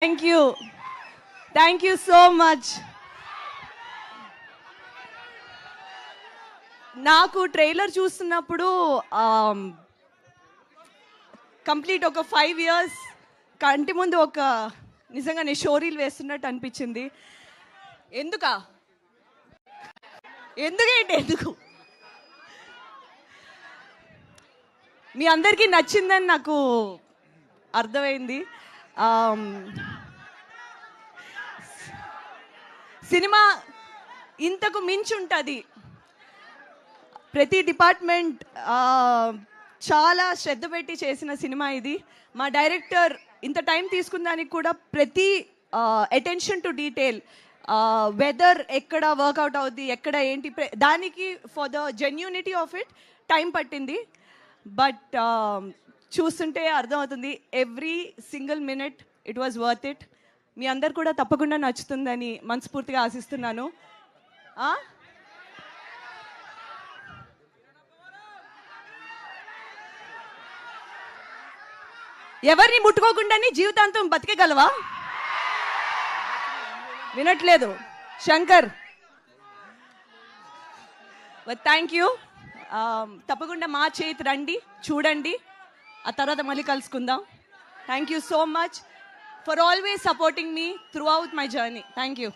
Thank you. Thank you so much. నాకు trailer చూస్తున్నప్పుడు complete ఒక 5 years కంటి ముందు ఒక నిజంగానే షోరీలు వేస్తున్నట్టు అనిపించింది. ఎందుకు మీ అందరికీ నచ్చిందని నాకు అర్థమైంది. సినిమా ఇంతకు మించి ఉంటుంది. ప్రతి డిపార్ట్మెంట్ చాలా శ్రద్ధ పెట్టి చేసిన సినిమా ఇది. మా డైరెక్టర్ ఇంత టైం తీసుకున్నానికి కూడా ప్రతి అటెన్షన్ టు డీటెయిల్, వెదర్ ఎక్కడ వర్కౌట్ అవుద్ది, ఎక్కడ ఏంటి, దానికి for the genuinity of it time పట్టింది. బట్ చూస్తుంటే అర్థమవుతుంది, every single minute it was worth it. మీ అందరు కూడా తప్పకుండా నచ్చుతుందని మనస్ఫూర్తిగా ఆశిస్తున్నాను. ఎవరిని ముట్టుకోకుండానే జీవితాంతం బతికేగలవా? వినట్లేదు శంకర్. Thank you. తప్పకుండా మా చేతి రండి, చూడండి, ఆ తర్వాత మళ్ళీ కలుసుకుందాం. Thank you so much for always supporting me through out my journey. Thank you.